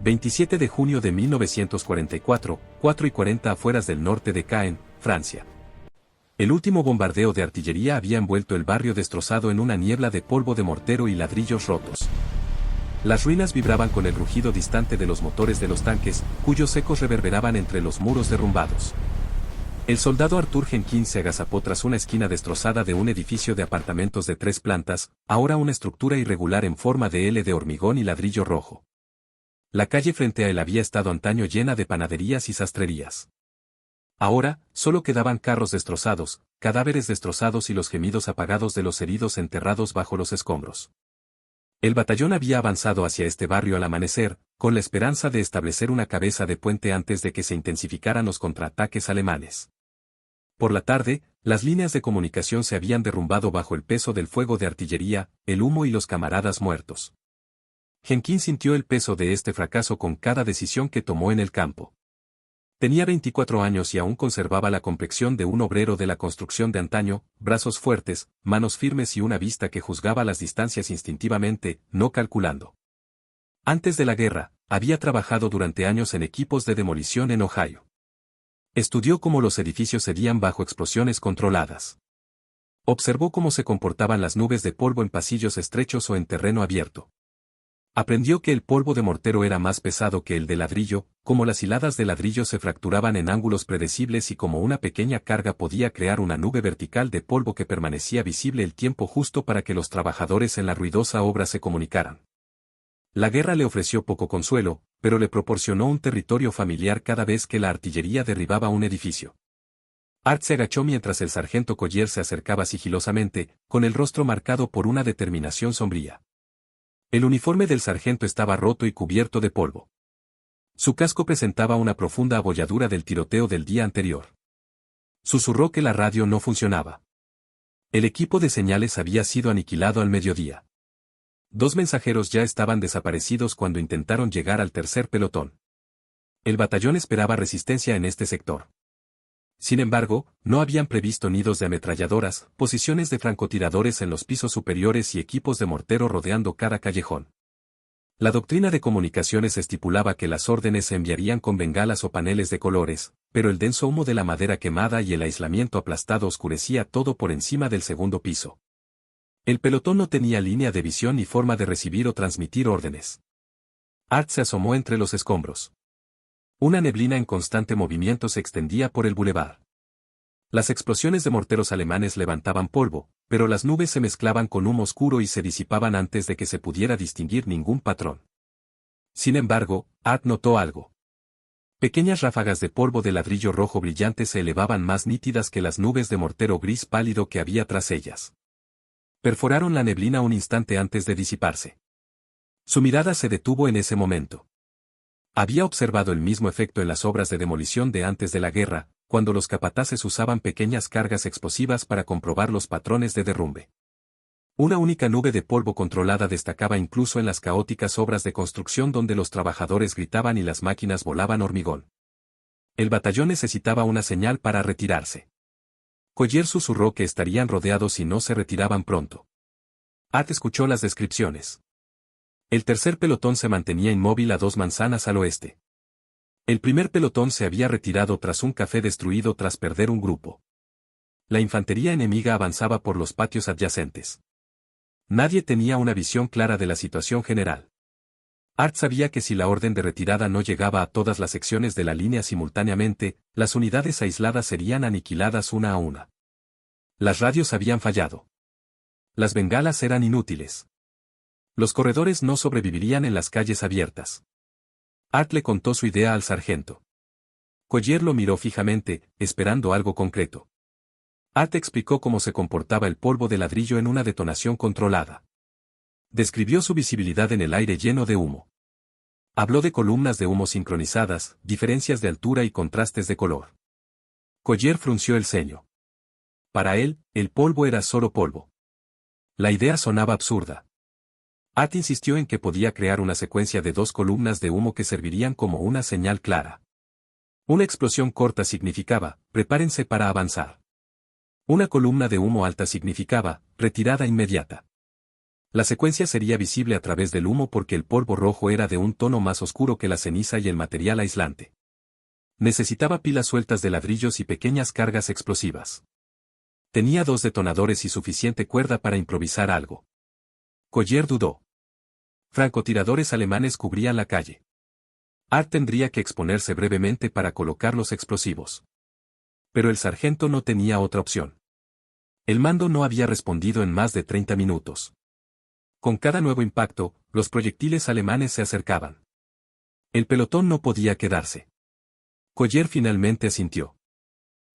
27 de junio de 1944, 4:40 afueras del norte de Caen, Francia. El último bombardeo de artillería había envuelto el barrio destrozado en una niebla de polvo de mortero y ladrillos rotos. Las ruinas vibraban con el rugido distante de los motores de los tanques, cuyos ecos reverberaban entre los muros derrumbados. El soldado Arthur Jenkins se agazapó tras una esquina destrozada de un edificio de apartamentos de 3 plantas, ahora una estructura irregular en forma de L de hormigón y ladrillo rojo. La calle frente a él había estado antaño llena de panaderías y sastrerías. Ahora, solo quedaban carros destrozados, cadáveres destrozados y los gemidos apagados de los heridos enterrados bajo los escombros. El batallón había avanzado hacia este barrio al amanecer, con la esperanza de establecer una cabeza de puente antes de que se intensificaran los contraataques alemanes. Por la tarde, las líneas de comunicación se habían derrumbado bajo el peso del fuego de artillería, el humo y los camaradas muertos. Jenkins sintió el peso de este fracaso con cada decisión que tomó en el campo. Tenía 24 años y aún conservaba la complexión de un obrero de la construcción de antaño, brazos fuertes, manos firmes y una vista que juzgaba las distancias instintivamente, no calculando. Antes de la guerra, había trabajado durante años en equipos de demolición en Ohio. Estudió cómo los edificios cedían bajo explosiones controladas. Observó cómo se comportaban las nubes de polvo en pasillos estrechos o en terreno abierto. Aprendió que el polvo de mortero era más pesado que el de ladrillo, cómo las hiladas de ladrillo se fracturaban en ángulos predecibles y cómo una pequeña carga podía crear una nube vertical de polvo que permanecía visible el tiempo justo para que los trabajadores en la ruidosa obra se comunicaran. La guerra le ofreció poco consuelo, pero le proporcionó un territorio familiar cada vez que la artillería derribaba un edificio. Art se agachó mientras el sargento Collier se acercaba sigilosamente, con el rostro marcado por una determinación sombría. El uniforme del sargento estaba roto y cubierto de polvo. Su casco presentaba una profunda abolladura del tiroteo del día anterior. Susurró que la radio no funcionaba. El equipo de señales había sido aniquilado al mediodía. 2 mensajeros ya estaban desaparecidos cuando intentaron llegar al tercer pelotón. El batallón esperaba resistencia en este sector. Sin embargo, no habían previsto nidos de ametralladoras, posiciones de francotiradores en los pisos superiores y equipos de mortero rodeando cada callejón. La doctrina de comunicaciones estipulaba que las órdenes se enviarían con bengalas o paneles de colores, pero el denso humo de la madera quemada y el aislamiento aplastado oscurecía todo por encima del segundo piso. El pelotón no tenía línea de visión ni forma de recibir o transmitir órdenes. Art se asomó entre los escombros. Una neblina en constante movimiento se extendía por el bulevar. Las explosiones de morteros alemanes levantaban polvo, pero las nubes se mezclaban con humo oscuro y se disipaban antes de que se pudiera distinguir ningún patrón. Sin embargo, Art notó algo. Pequeñas ráfagas de polvo de ladrillo rojo brillante se elevaban más nítidas que las nubes de mortero gris pálido que había tras ellas. Perforaron la neblina un instante antes de disiparse. Su mirada se detuvo en ese momento. Había observado el mismo efecto en las obras de demolición de antes de la guerra, cuando los capataces usaban pequeñas cargas explosivas para comprobar los patrones de derrumbe. Una única nube de polvo controlada destacaba incluso en las caóticas obras de construcción donde los trabajadores gritaban y las máquinas volaban hormigón. El batallón necesitaba una señal para retirarse. Collier susurró que estarían rodeados si no se retiraban pronto. Art escuchó las descripciones. El tercer pelotón se mantenía inmóvil a 2 manzanas al oeste. El primer pelotón se había retirado tras un café destruido tras perder un grupo. La infantería enemiga avanzaba por los patios adyacentes. Nadie tenía una visión clara de la situación general. Art sabía que si la orden de retirada no llegaba a todas las secciones de la línea simultáneamente, las unidades aisladas serían aniquiladas una a una. Las radios habían fallado. Las bengalas eran inútiles. Los corredores no sobrevivirían en las calles abiertas. Art le contó su idea al sargento. Collier lo miró fijamente, esperando algo concreto. Art explicó cómo se comportaba el polvo de ladrillo en una detonación controlada. Describió su visibilidad en el aire lleno de humo. Habló de columnas de humo sincronizadas, diferencias de altura y contrastes de color. Collier frunció el ceño. Para él, el polvo era solo polvo. La idea sonaba absurda. Art insistió en que podía crear una secuencia de 2 columnas de humo que servirían como una señal clara. Una explosión corta significaba, prepárense para avanzar. Una columna de humo alta significaba, retirada inmediata. La secuencia sería visible a través del humo porque el polvo rojo era de un tono más oscuro que la ceniza y el material aislante. Necesitaba pilas sueltas de ladrillos y pequeñas cargas explosivas. Tenía 2 detonadores y suficiente cuerda para improvisar algo. Collier dudó. Francotiradores alemanes cubrían la calle. Art tendría que exponerse brevemente para colocar los explosivos. Pero el sargento no tenía otra opción. El mando no había respondido en más de 30 minutos. Con cada nuevo impacto, los proyectiles alemanes se acercaban. El pelotón no podía quedarse. Collier finalmente asintió.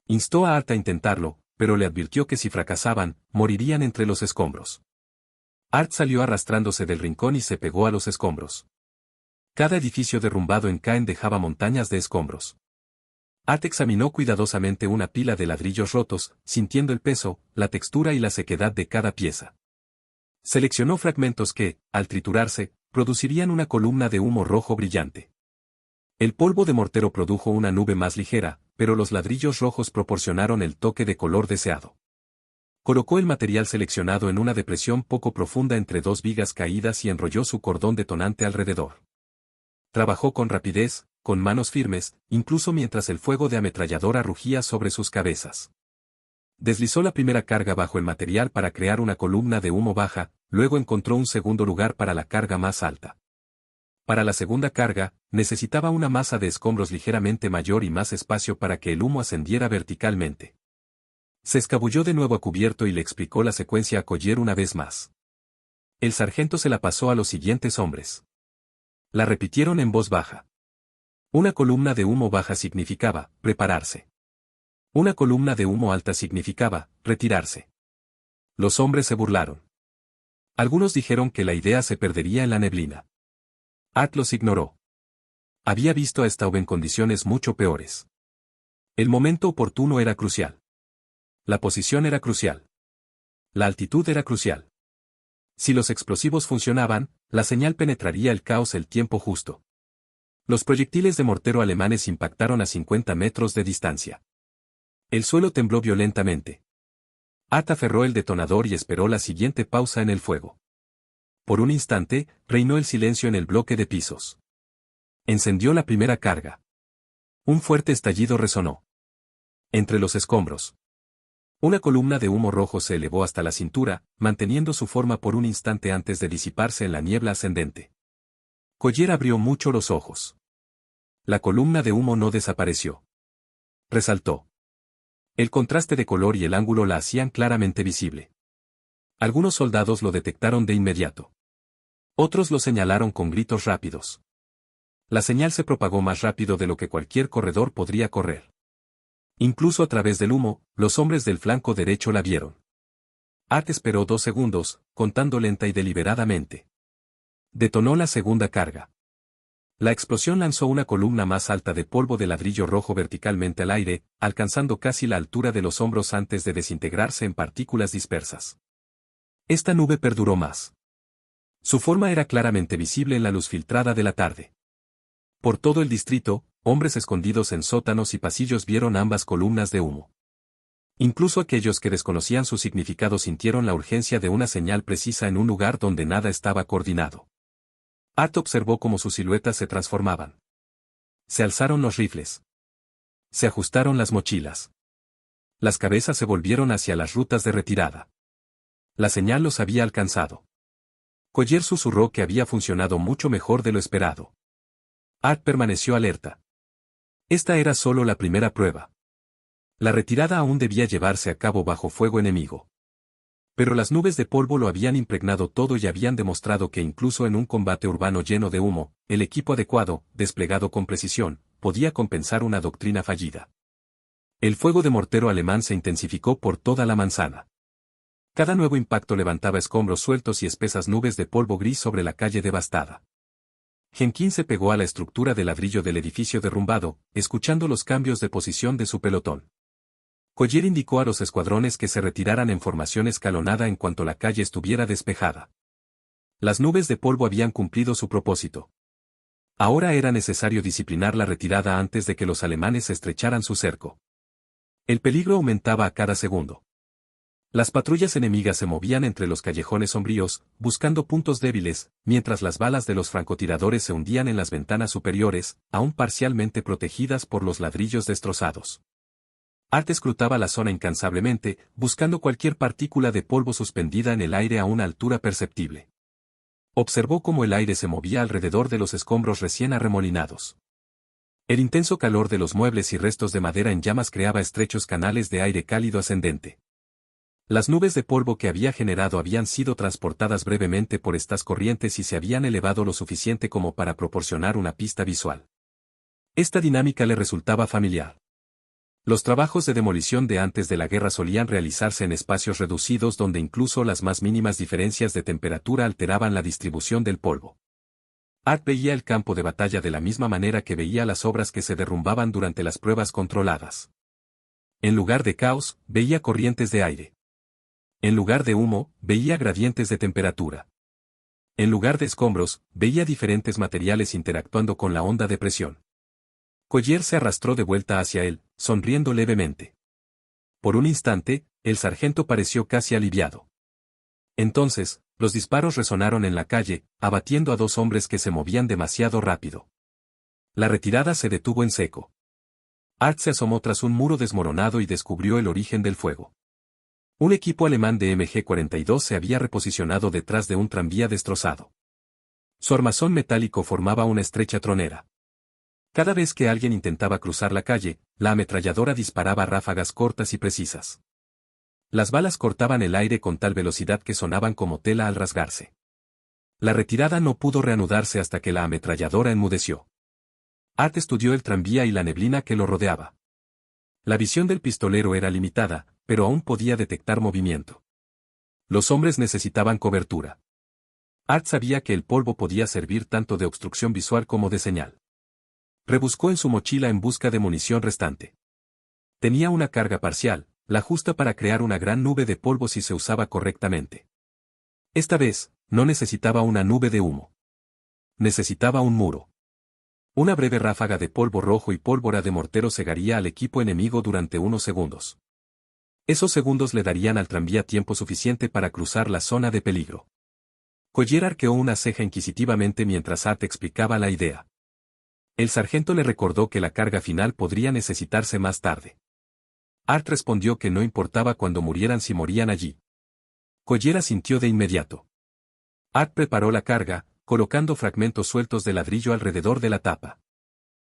Instó a Art a intentarlo, pero le advirtió que si fracasaban, morirían entre los escombros. Art salió arrastrándose del rincón y se pegó a los escombros. Cada edificio derrumbado en Caen dejaba montañas de escombros. Art examinó cuidadosamente una pila de ladrillos rotos, sintiendo el peso, la textura y la sequedad de cada pieza. Seleccionó fragmentos que, al triturarse, producirían una columna de humo rojo brillante. El polvo de mortero produjo una nube más ligera, pero los ladrillos rojos proporcionaron el toque de color deseado. Colocó el material seleccionado en una depresión poco profunda entre 2 vigas caídas y enrolló su cordón detonante alrededor. Trabajó con rapidez, con manos firmes, incluso mientras el fuego de ametralladora rugía sobre sus cabezas. Deslizó la primera carga bajo el material para crear una columna de humo baja, luego encontró un segundo lugar para la carga más alta. Para la segunda carga, necesitaba una masa de escombros ligeramente mayor y más espacio para que el humo ascendiera verticalmente. Se escabulló de nuevo a cubierto y le explicó la secuencia a Collier una vez más. El sargento se la pasó a los siguientes hombres. La repitieron en voz baja. Una columna de humo baja significaba, prepararse. Una columna de humo alta significaba, retirarse. Los hombres se burlaron. Algunos dijeron que la idea se perdería en la neblina. Art los ignoró. Había visto a Staub en condiciones mucho peores. El momento oportuno era crucial. La posición era crucial. La altitud era crucial. Si los explosivos funcionaban, la señal penetraría el caos el tiempo justo. Los proyectiles de mortero alemanes impactaron a 50 metros de distancia. El suelo tembló violentamente. Art aferró el detonador y esperó la siguiente pausa en el fuego. Por un instante, reinó el silencio en el bloque de pisos. Encendió la primera carga. Un fuerte estallido resonó. Entre los escombros. Una columna de humo rojo se elevó hasta la cintura, manteniendo su forma por un instante antes de disiparse en la niebla ascendente. Collier abrió mucho los ojos. La columna de humo no desapareció. Resaltó. El contraste de color y el ángulo la hacían claramente visible. Algunos soldados lo detectaron de inmediato. Otros lo señalaron con gritos rápidos. La señal se propagó más rápido de lo que cualquier corredor podría correr. Incluso a través del humo, los hombres del flanco derecho la vieron. Art esperó 2 segundos, contando lenta y deliberadamente. Detonó la segunda carga. La explosión lanzó una columna más alta de polvo de ladrillo rojo verticalmente al aire, alcanzando casi la altura de los hombros antes de desintegrarse en partículas dispersas. Esta nube perduró más. Su forma era claramente visible en la luz filtrada de la tarde. Por todo el distrito, hombres escondidos en sótanos y pasillos vieron ambas columnas de humo. Incluso aquellos que desconocían su significado sintieron la urgencia de una señal precisa en un lugar donde nada estaba coordinado. Art observó cómo sus siluetas se transformaban. Se alzaron los rifles. Se ajustaron las mochilas. Las cabezas se volvieron hacia las rutas de retirada. La señal los había alcanzado. Collier susurró que había funcionado mucho mejor de lo esperado. Art permaneció alerta. Esta era solo la primera prueba. La retirada aún debía llevarse a cabo bajo fuego enemigo. Pero las nubes de polvo lo habían impregnado todo y habían demostrado que incluso en un combate urbano lleno de humo, el equipo adecuado, desplegado con precisión, podía compensar una doctrina fallida. El fuego de mortero alemán se intensificó por toda la manzana. Cada nuevo impacto levantaba escombros sueltos y espesas nubes de polvo gris sobre la calle devastada. Jenkins se pegó a la estructura de ladrillo del edificio derrumbado, escuchando los cambios de posición de su pelotón. Collier indicó a los escuadrones que se retiraran en formación escalonada en cuanto la calle estuviera despejada. Las nubes de polvo habían cumplido su propósito. Ahora era necesario disciplinar la retirada antes de que los alemanes estrecharan su cerco. El peligro aumentaba a cada segundo. Las patrullas enemigas se movían entre los callejones sombríos, buscando puntos débiles, mientras las balas de los francotiradores se hundían en las ventanas superiores, aún parcialmente protegidas por los ladrillos destrozados. Art escrutaba la zona incansablemente, buscando cualquier partícula de polvo suspendida en el aire a una altura perceptible. Observó cómo el aire se movía alrededor de los escombros recién arremolinados. El intenso calor de los muebles y restos de madera en llamas creaba estrechos canales de aire cálido ascendente. Las nubes de polvo que había generado habían sido transportadas brevemente por estas corrientes y se habían elevado lo suficiente como para proporcionar una pista visual. Esta dinámica le resultaba familiar. Los trabajos de demolición de antes de la guerra solían realizarse en espacios reducidos donde incluso las más mínimas diferencias de temperatura alteraban la distribución del polvo. Art veía el campo de batalla de la misma manera que veía las obras que se derrumbaban durante las pruebas controladas. En lugar de caos, veía corrientes de aire. En lugar de humo, veía gradientes de temperatura. En lugar de escombros, veía diferentes materiales interactuando con la onda de presión. Collier se arrastró de vuelta hacia él, sonriendo levemente. Por un instante, el sargento pareció casi aliviado. Entonces, los disparos resonaron en la calle, abatiendo a dos hombres que se movían demasiado rápido. La retirada se detuvo en seco. Art se asomó tras un muro desmoronado y descubrió el origen del fuego. Un equipo alemán de MG-42 se había reposicionado detrás de un tranvía destrozado. Su armazón metálico formaba una estrecha tronera. Cada vez que alguien intentaba cruzar la calle, la ametralladora disparaba ráfagas cortas y precisas. Las balas cortaban el aire con tal velocidad que sonaban como tela al rasgarse. La retirada no pudo reanudarse hasta que la ametralladora enmudeció. Art estudió el tranvía y la neblina que lo rodeaba. La visión del pistolero era limitada, pero aún podía detectar movimiento. Los hombres necesitaban cobertura. Art sabía que el polvo podía servir tanto de obstrucción visual como de señal. Rebuscó en su mochila en busca de munición restante. Tenía una carga parcial, la justa para crear una gran nube de polvo si se usaba correctamente. Esta vez, no necesitaba una nube de humo. Necesitaba un muro. Una breve ráfaga de polvo rojo y pólvora de mortero cegaría al equipo enemigo durante unos segundos. Esos segundos le darían al tranvía tiempo suficiente para cruzar la zona de peligro. Collier arqueó una ceja inquisitivamente mientras Art explicaba la idea. El sargento le recordó que la carga final podría necesitarse más tarde. Art respondió que no importaba cuando murieran si morían allí. Collier asintió de inmediato. Art preparó la carga, colocando fragmentos sueltos de ladrillo alrededor de la tapa.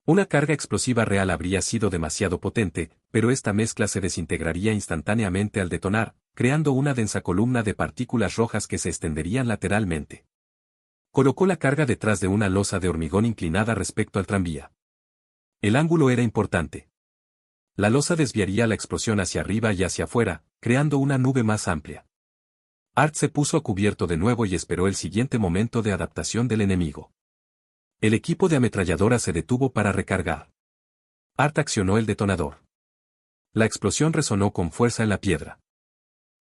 Una carga explosiva real habría sido demasiado potente, pero esta mezcla se desintegraría instantáneamente al detonar, creando una densa columna de partículas rojas que se extenderían lateralmente. Colocó la carga detrás de una losa de hormigón inclinada respecto al tranvía. El ángulo era importante. La losa desviaría la explosión hacia arriba y hacia afuera, creando una nube más amplia. Art se puso a cubierto de nuevo y esperó el siguiente momento de adaptación del enemigo. El equipo de ametralladora se detuvo para recargar. Art accionó el detonador. La explosión resonó con fuerza en la piedra.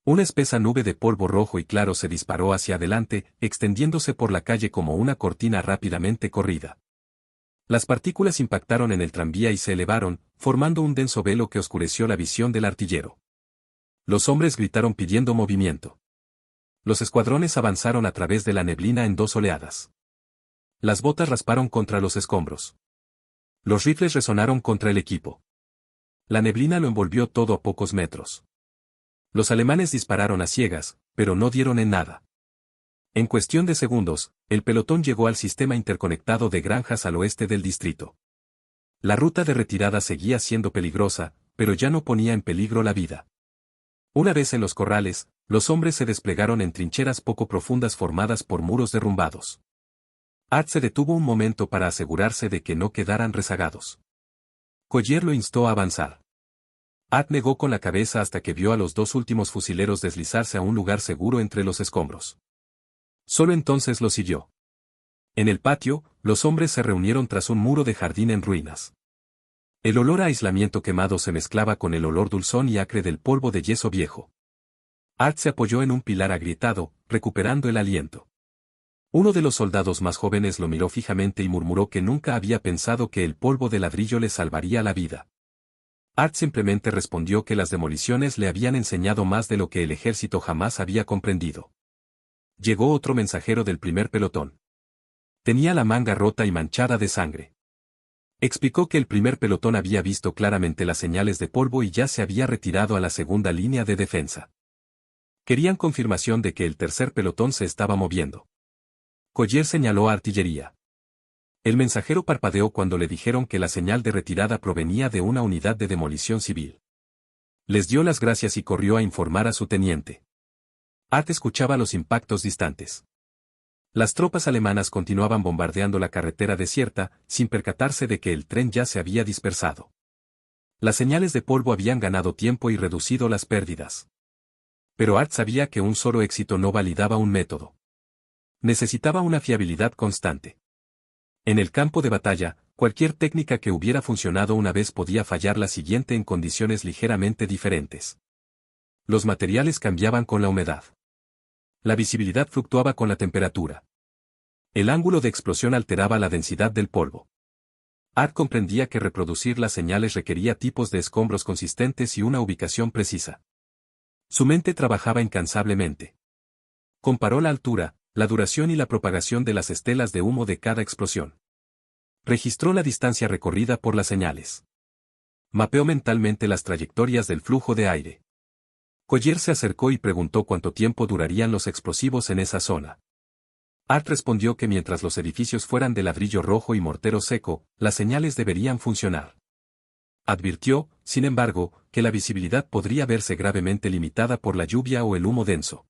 Una espesa nube de polvo rojo y claro se disparó hacia adelante, extendiéndose por la calle como una cortina rápidamente corrida. Las partículas impactaron en el tranvía y se elevaron, formando un denso velo que oscureció la visión del artillero. Los hombres gritaron pidiendo movimiento. Los escuadrones avanzaron a través de la neblina en dos oleadas. Las botas rasparon contra los escombros. Los rifles resonaron contra el equipo. La neblina lo envolvió todo a pocos metros. Los alemanes dispararon a ciegas, pero no dieron en nada. En cuestión de segundos, el pelotón llegó al sistema interconectado de granjas al oeste del distrito. La ruta de retirada seguía siendo peligrosa, pero ya no ponía en peligro la vida. Una vez en los corrales, los hombres se desplegaron en trincheras poco profundas formadas por muros derrumbados. Art se detuvo un momento para asegurarse de que no quedaran rezagados. Collier lo instó a avanzar. Art negó con la cabeza hasta que vio a los dos últimos fusileros deslizarse a un lugar seguro entre los escombros. Solo entonces lo siguió. En el patio, los hombres se reunieron tras un muro de jardín en ruinas. El olor a aislamiento quemado se mezclaba con el olor dulzón y acre del polvo de yeso viejo. Art se apoyó en un pilar agrietado, recuperando el aliento. Uno de los soldados más jóvenes lo miró fijamente y murmuró que nunca había pensado que el polvo de ladrillo le salvaría la vida. Art simplemente respondió que las demoliciones le habían enseñado más de lo que el ejército jamás había comprendido. Llegó otro mensajero del primer pelotón. Tenía la manga rota y manchada de sangre. Explicó que el primer pelotón había visto claramente las señales de polvo y ya se había retirado a la segunda línea de defensa. Querían confirmación de que el tercer pelotón se estaba moviendo. Collier señaló a artillería. El mensajero parpadeó cuando le dijeron que la señal de retirada provenía de una unidad de demolición civil. Les dio las gracias y corrió a informar a su teniente. Art escuchaba los impactos distantes. Las tropas alemanas continuaban bombardeando la carretera desierta, sin percatarse de que el tren ya se había dispersado. Las señales de polvo habían ganado tiempo y reducido las pérdidas. Pero Art sabía que un solo éxito no validaba un método. Necesitaba una fiabilidad constante. En el campo de batalla, cualquier técnica que hubiera funcionado una vez podía fallar la siguiente en condiciones ligeramente diferentes. Los materiales cambiaban con la humedad. La visibilidad fluctuaba con la temperatura. El ángulo de explosión alteraba la densidad del polvo. Art comprendía que reproducir las señales requería tipos de escombros consistentes y una ubicación precisa. Su mente trabajaba incansablemente. Comparó la altura, la duración y la propagación de las estelas de humo de cada explosión. Registró la distancia recorrida por las señales. Mapeó mentalmente las trayectorias del flujo de aire. Collier se acercó y preguntó cuánto tiempo durarían los explosivos en esa zona. Art respondió que mientras los edificios fueran de ladrillo rojo y mortero seco, las señales deberían funcionar. Advirtió, sin embargo, que la visibilidad podría verse gravemente limitada por la lluvia o el humo denso.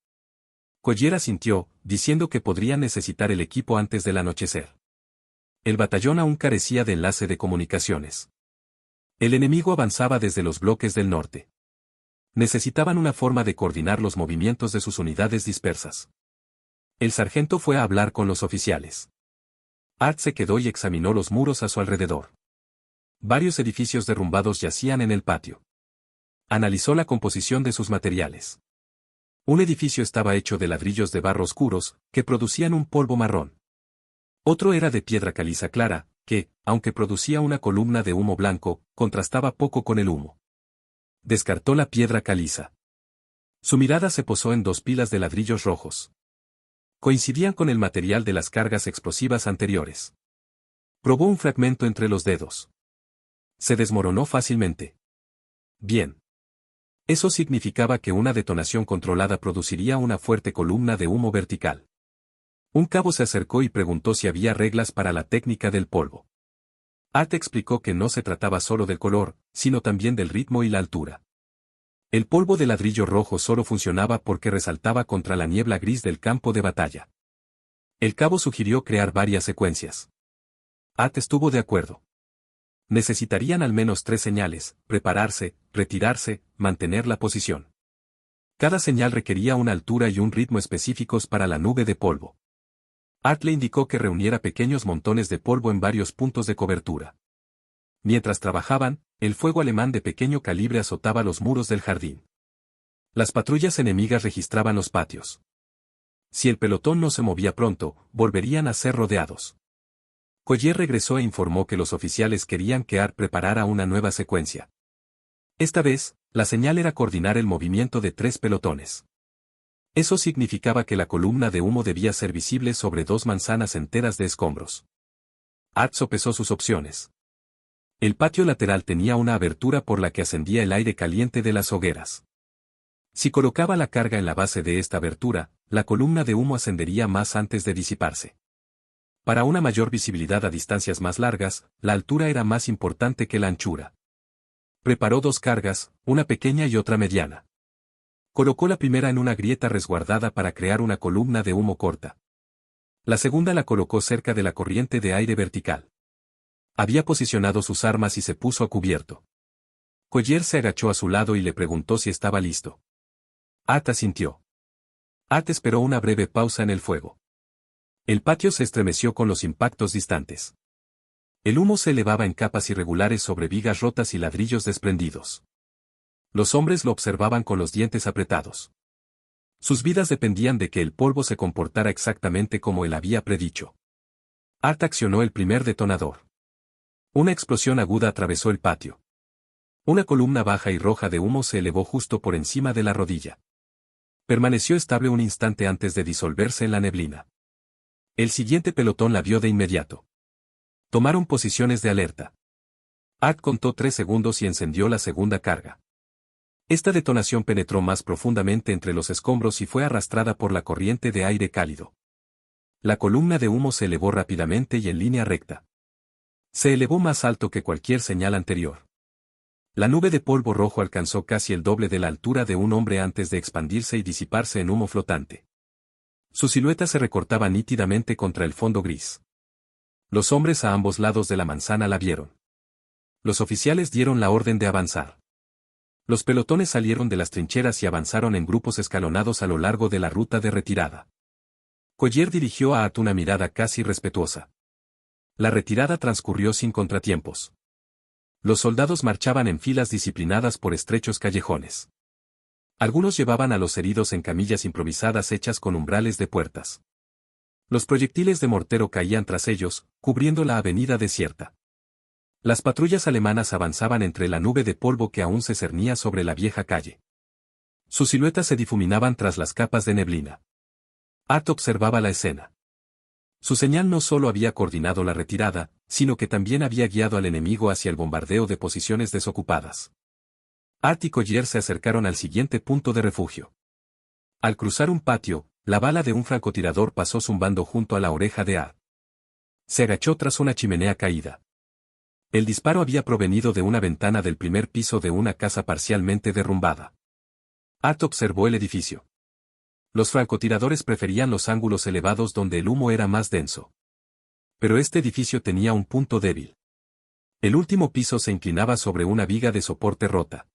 Collier asintió, diciendo que podrían necesitar el equipo antes del anochecer. El batallón aún carecía de enlace de comunicaciones. El enemigo avanzaba desde los bloques del norte. Necesitaban una forma de coordinar los movimientos de sus unidades dispersas. El sargento fue a hablar con los oficiales. Art se quedó y examinó los muros a su alrededor. Varios edificios derrumbados yacían en el patio. Analizó la composición de sus materiales. Un edificio estaba hecho de ladrillos de barro oscuros, que producían un polvo marrón. Otro era de piedra caliza clara, que, aunque producía una columna de humo blanco, contrastaba poco con el humo. Descartó la piedra caliza. Su mirada se posó en dos pilas de ladrillos rojos. Coincidían con el material de las cargas explosivas anteriores. Probó un fragmento entre los dedos. Se desmoronó fácilmente. Bien. Eso significaba que una detonación controlada produciría una fuerte columna de humo vertical. Un cabo se acercó y preguntó si había reglas para la técnica del polvo. Art explicó que no se trataba solo del color, sino también del ritmo y la altura. El polvo de ladrillo rojo solo funcionaba porque resaltaba contra la niebla gris del campo de batalla. El cabo sugirió crear varias secuencias. Art estuvo de acuerdo. Necesitarían al menos 3 señales: prepararse, retirarse, mantener la posición. Cada señal requería una altura y un ritmo específicos para la nube de polvo. Art le indicó que reuniera pequeños montones de polvo en varios puntos de cobertura. Mientras trabajaban, el fuego alemán de pequeño calibre azotaba los muros del jardín. Las patrullas enemigas registraban los patios. Si el pelotón no se movía pronto, volverían a ser rodeados. Collier regresó e informó que los oficiales querían que Art preparara una nueva secuencia. Esta vez, la señal era coordinar el movimiento de 3 pelotones. Eso significaba que la columna de humo debía ser visible sobre 2 manzanas enteras de escombros. Art sopesó sus opciones. El patio lateral tenía una abertura por la que ascendía el aire caliente de las hogueras. Si colocaba la carga en la base de esta abertura, la columna de humo ascendería más antes de disiparse. Para una mayor visibilidad a distancias más largas, la altura era más importante que la anchura. Preparó 2 cargas, una pequeña y otra mediana. Colocó la primera en una grieta resguardada para crear una columna de humo corta. La segunda la colocó cerca de la corriente de aire vertical. Había posicionado sus armas y se puso a cubierto. Collier se agachó a su lado y le preguntó si estaba listo. Art asintió. Art esperó una breve pausa en el fuego. El patio se estremeció con los impactos distantes. El humo se elevaba en capas irregulares sobre vigas rotas y ladrillos desprendidos. Los hombres lo observaban con los dientes apretados. Sus vidas dependían de que el polvo se comportara exactamente como él había predicho. Art accionó el primer detonador. Una explosión aguda atravesó el patio. Una columna baja y roja de humo se elevó justo por encima de la rodilla. Permaneció estable un instante antes de disolverse en la neblina. El siguiente pelotón la vio de inmediato. Tomaron posiciones de alerta. Art contó 3 segundos y encendió la segunda carga. Esta detonación penetró más profundamente entre los escombros y fue arrastrada por la corriente de aire cálido. La columna de humo se elevó rápidamente y en línea recta. Se elevó más alto que cualquier señal anterior. La nube de polvo rojo alcanzó casi el doble de la altura de un hombre antes de expandirse y disiparse en humo flotante. Su silueta se recortaba nítidamente contra el fondo gris. Los hombres a ambos lados de la manzana la vieron. Los oficiales dieron la orden de avanzar. Los pelotones salieron de las trincheras y avanzaron en grupos escalonados a lo largo de la ruta de retirada. Collier dirigió a Art una mirada casi respetuosa. La retirada transcurrió sin contratiempos. Los soldados marchaban en filas disciplinadas por estrechos callejones. Algunos llevaban a los heridos en camillas improvisadas hechas con umbrales de puertas. Los proyectiles de mortero caían tras ellos, cubriendo la avenida desierta. Las patrullas alemanas avanzaban entre la nube de polvo que aún se cernía sobre la vieja calle. Sus siluetas se difuminaban tras las capas de neblina. Art observaba la escena. Su señal no solo había coordinado la retirada, sino que también había guiado al enemigo hacia el bombardeo de posiciones desocupadas. Art y Collier se acercaron al siguiente punto de refugio. Al cruzar un patio, la bala de un francotirador pasó zumbando junto a la oreja de Art. Se agachó tras una chimenea caída. El disparo había provenido de una ventana del primer piso de una casa parcialmente derrumbada. Art observó el edificio. Los francotiradores preferían los ángulos elevados donde el humo era más denso. Pero este edificio tenía un punto débil. El último piso se inclinaba sobre una viga de soporte rota.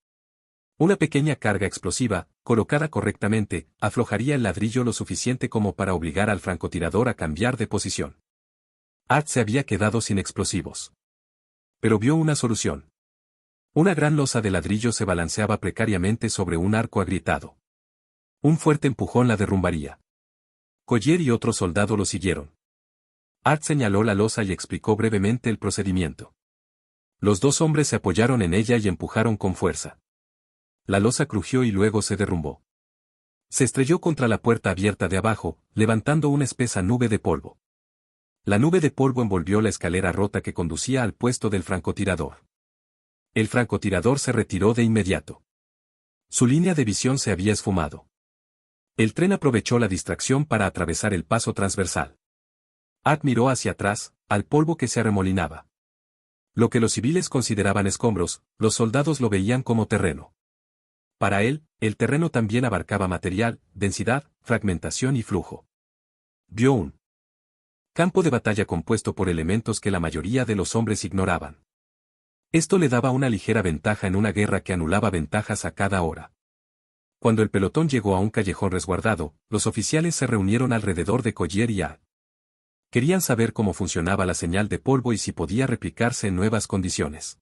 Una pequeña carga explosiva, colocada correctamente, aflojaría el ladrillo lo suficiente como para obligar al francotirador a cambiar de posición. Art se había quedado sin explosivos. Pero vio una solución. Una gran losa de ladrillo se balanceaba precariamente sobre un arco agrietado. Un fuerte empujón la derrumbaría. Collier y otro soldado lo siguieron. Art señaló la losa y explicó brevemente el procedimiento. Los dos hombres se apoyaron en ella y empujaron con fuerza. La losa crujió y luego se derrumbó. Se estrelló contra la puerta abierta de abajo, levantando una espesa nube de polvo. La nube de polvo envolvió la escalera rota que conducía al puesto del francotirador. El francotirador se retiró de inmediato. Su línea de visión se había esfumado. El tren aprovechó la distracción para atravesar el paso transversal. Art miró hacia atrás, al polvo que se arremolinaba. Lo que los civiles consideraban escombros, los soldados lo veían como terreno. Para él, el terreno también abarcaba material, densidad, fragmentación y flujo. Vio un campo de batalla compuesto por elementos que la mayoría de los hombres ignoraban. Esto le daba una ligera ventaja en una guerra que anulaba ventajas a cada hora. Cuando el pelotón llegó a un callejón resguardado, los oficiales se reunieron alrededor de Collier y Art. Querían saber cómo funcionaba la señal de polvo y si podía replicarse en nuevas condiciones.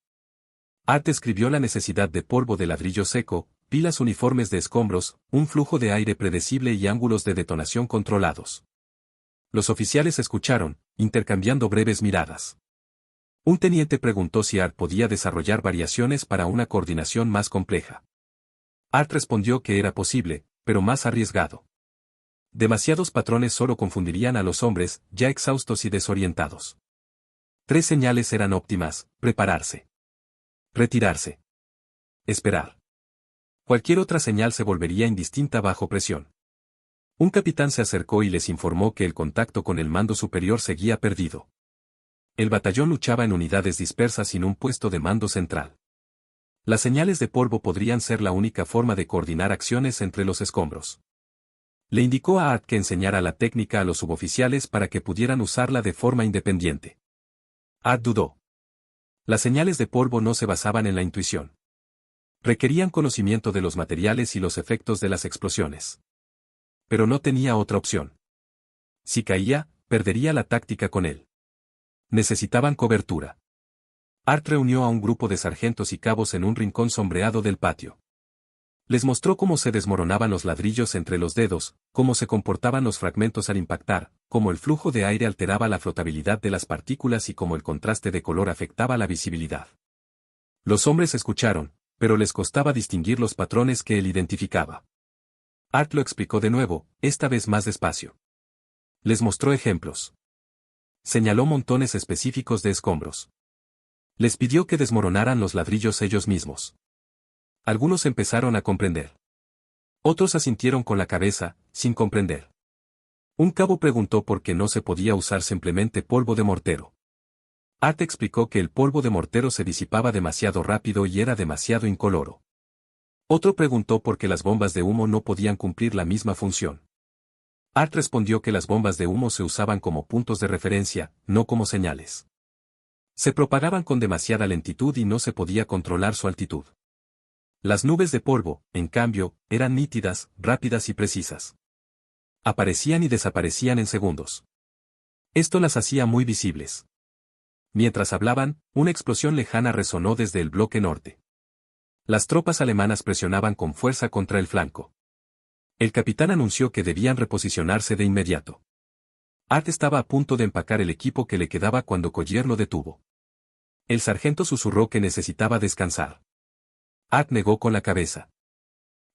Art escribió la necesidad de polvo de ladrillo seco, pilas uniformes de escombros, un flujo de aire predecible y ángulos de detonación controlados. Los oficiales escucharon, intercambiando breves miradas. Un teniente preguntó si Art podía desarrollar variaciones para una coordinación más compleja. Art respondió que era posible, pero más arriesgado. Demasiados patrones solo confundirían a los hombres, ya exhaustos y desorientados. 3 señales eran óptimas: prepararse, retirarse, esperar. Cualquier otra señal se volvería indistinta bajo presión. Un capitán se acercó y les informó que el contacto con el mando superior seguía perdido. El batallón luchaba en unidades dispersas sin un puesto de mando central. Las señales de polvo podrían ser la única forma de coordinar acciones entre los escombros. Le indicó a Art que enseñara la técnica a los suboficiales para que pudieran usarla de forma independiente. Art dudó. Las señales de polvo no se basaban en la intuición. Requerían conocimiento de los materiales y los efectos de las explosiones. Pero no tenía otra opción. Si caía, perdería la táctica con él. Necesitaban cobertura. Art reunió a un grupo de sargentos y cabos en un rincón sombreado del patio. Les mostró cómo se desmoronaban los ladrillos entre los dedos, cómo se comportaban los fragmentos al impactar, cómo el flujo de aire alteraba la flotabilidad de las partículas y cómo el contraste de color afectaba la visibilidad. Los hombres escucharon, pero les costaba distinguir los patrones que él identificaba. Art lo explicó de nuevo, esta vez más despacio. Les mostró ejemplos. Señaló montones específicos de escombros. Les pidió que desmoronaran los ladrillos ellos mismos. Algunos empezaron a comprender. Otros asintieron con la cabeza, sin comprender. Un cabo preguntó por qué no se podía usar simplemente polvo de mortero. Art explicó que el polvo de mortero se disipaba demasiado rápido y era demasiado incoloro. Otro preguntó por qué las bombas de humo no podían cumplir la misma función. Art respondió que las bombas de humo se usaban como puntos de referencia, no como señales. Se propagaban con demasiada lentitud y no se podía controlar su altitud. Las nubes de polvo, en cambio, eran nítidas, rápidas y precisas. Aparecían y desaparecían en segundos. Esto las hacía muy visibles. Mientras hablaban, una explosión lejana resonó desde el bloque norte. Las tropas alemanas presionaban con fuerza contra el flanco. El capitán anunció que debían reposicionarse de inmediato. Art estaba a punto de empacar el equipo que le quedaba cuando Collier lo detuvo. El sargento susurró que necesitaba descansar. Art negó con la cabeza.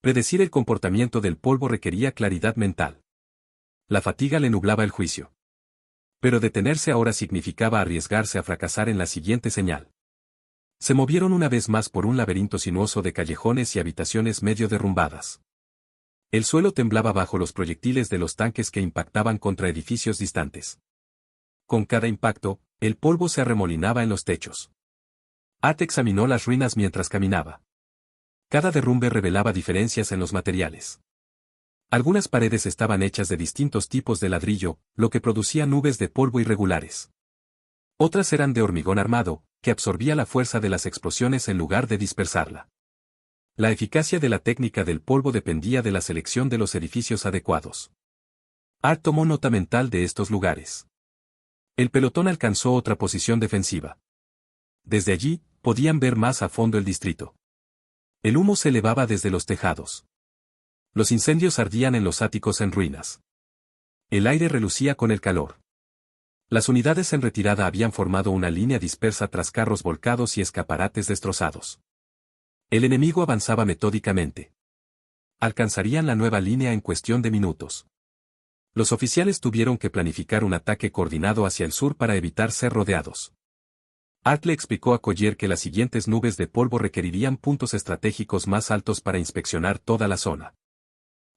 Predecir el comportamiento del polvo requería claridad mental. La fatiga le nublaba el juicio. Pero detenerse ahora significaba arriesgarse a fracasar en la siguiente señal. Se movieron una vez más por un laberinto sinuoso de callejones y habitaciones medio derrumbadas. El suelo temblaba bajo los proyectiles de los tanques que impactaban contra edificios distantes. Con cada impacto, el polvo se arremolinaba en los techos. Art examinó las ruinas mientras caminaba. Cada derrumbe revelaba diferencias en los materiales. Algunas paredes estaban hechas de distintos tipos de ladrillo, lo que producía nubes de polvo irregulares. Otras eran de hormigón armado, que absorbía la fuerza de las explosiones en lugar de dispersarla. La eficacia de la técnica del polvo dependía de la selección de los edificios adecuados. Art tomó nota mental de estos lugares. El pelotón alcanzó otra posición defensiva. Desde allí, podían ver más a fondo el distrito. El humo se elevaba desde los tejados. Los incendios ardían en los áticos en ruinas. El aire relucía con el calor. Las unidades en retirada habían formado una línea dispersa tras carros volcados y escaparates destrozados. El enemigo avanzaba metódicamente. Alcanzarían la nueva línea en cuestión de minutos. Los oficiales tuvieron que planificar un ataque coordinado hacia el sur para evitar ser rodeados. Art le explicó a Collier que las siguientes nubes de polvo requerirían puntos estratégicos más altos para inspeccionar toda la zona.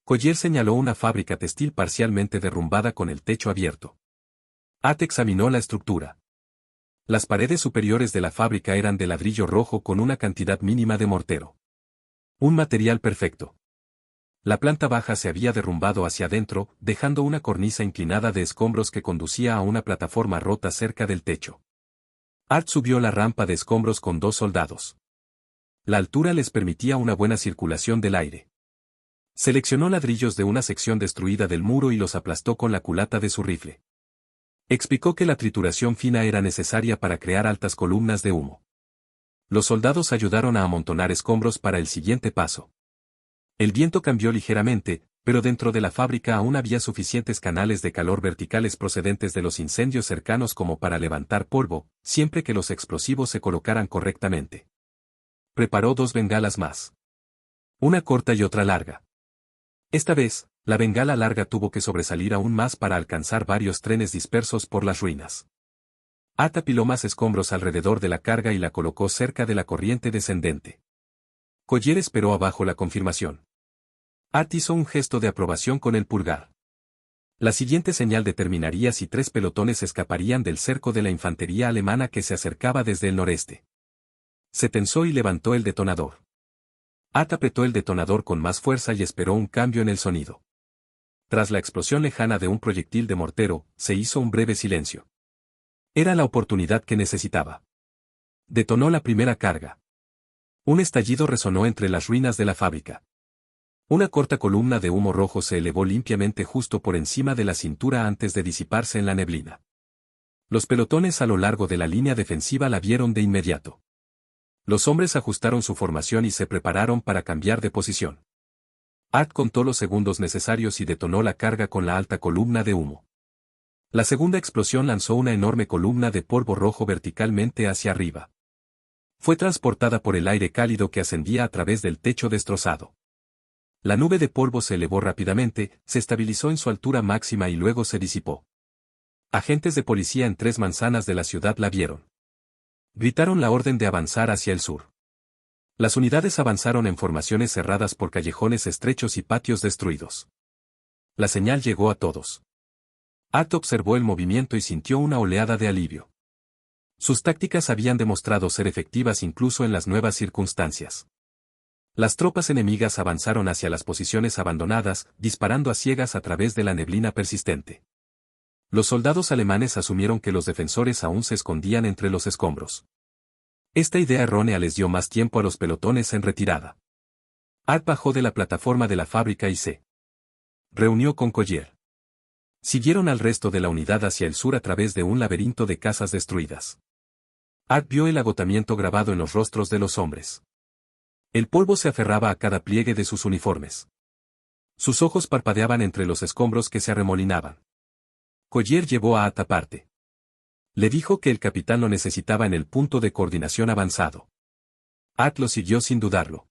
Collier señaló una fábrica textil parcialmente derrumbada con el techo abierto. Art examinó la estructura. Las paredes superiores de la fábrica eran de ladrillo rojo con una cantidad mínima de mortero. Un material perfecto. La planta baja se había derrumbado hacia adentro, dejando una cornisa inclinada de escombros que conducía a una plataforma rota cerca del techo. Art subió la rampa de escombros con 2 soldados. La altura les permitía una buena circulación del aire. Seleccionó ladrillos de una sección destruida del muro y los aplastó con la culata de su rifle. Explicó que la trituración fina era necesaria para crear altas columnas de humo. Los soldados ayudaron a amontonar escombros para el siguiente paso. El viento cambió ligeramente, pero dentro de la fábrica aún había suficientes canales de calor verticales procedentes de los incendios cercanos como para levantar polvo, siempre que los explosivos se colocaran correctamente. Preparó 2 bengalas más. Una corta y otra larga. Esta vez, la bengala larga tuvo que sobresalir aún más para alcanzar varios trenes dispersos por las ruinas. Art apiló más escombros alrededor de la carga y la colocó cerca de la corriente descendente. Collier esperó abajo la confirmación. Art hizo un gesto de aprobación con el pulgar. La siguiente señal determinaría si 3 pelotones escaparían del cerco de la infantería alemana que se acercaba desde el noreste. Se tensó y levantó el detonador. Art apretó el detonador con más fuerza y esperó un cambio en el sonido. Tras la explosión lejana de un proyectil de mortero, se hizo un breve silencio. Era la oportunidad que necesitaba. Detonó la primera carga. Un estallido resonó entre las ruinas de la fábrica. Una corta columna de humo rojo se elevó limpiamente justo por encima de la cintura antes de disiparse en la neblina. Los pelotones a lo largo de la línea defensiva la vieron de inmediato. Los hombres ajustaron su formación y se prepararon para cambiar de posición. Art contó los segundos necesarios y detonó la carga con la alta columna de humo. La segunda explosión lanzó una enorme columna de polvo rojo verticalmente hacia arriba. Fue transportada por el aire cálido que ascendía a través del techo destrozado. La nube de polvo se elevó rápidamente, se estabilizó en su altura máxima y luego se disipó. Agentes de policía en 3 manzanas de la ciudad la vieron. Gritaron la orden de avanzar hacia el sur. Las unidades avanzaron en formaciones cerradas por callejones estrechos y patios destruidos. La señal llegó a todos. At observó el movimiento y sintió una oleada de alivio. Sus tácticas habían demostrado ser efectivas incluso en las nuevas circunstancias. Las tropas enemigas avanzaron hacia las posiciones abandonadas, disparando a ciegas a través de la neblina persistente. Los soldados alemanes asumieron que los defensores aún se escondían entre los escombros. Esta idea errónea les dio más tiempo a los pelotones en retirada. Art bajó de la plataforma de la fábrica y se reunió con Collier. Siguieron al resto de la unidad hacia el sur a través de un laberinto de casas destruidas. Art vio el agotamiento grabado en los rostros de los hombres. El polvo se aferraba a cada pliegue de sus uniformes. Sus ojos parpadeaban entre los escombros que se arremolinaban. Collier llevó a At aparte. Le dijo que el capitán lo necesitaba en el punto de coordinación avanzado. At lo siguió sin dudarlo.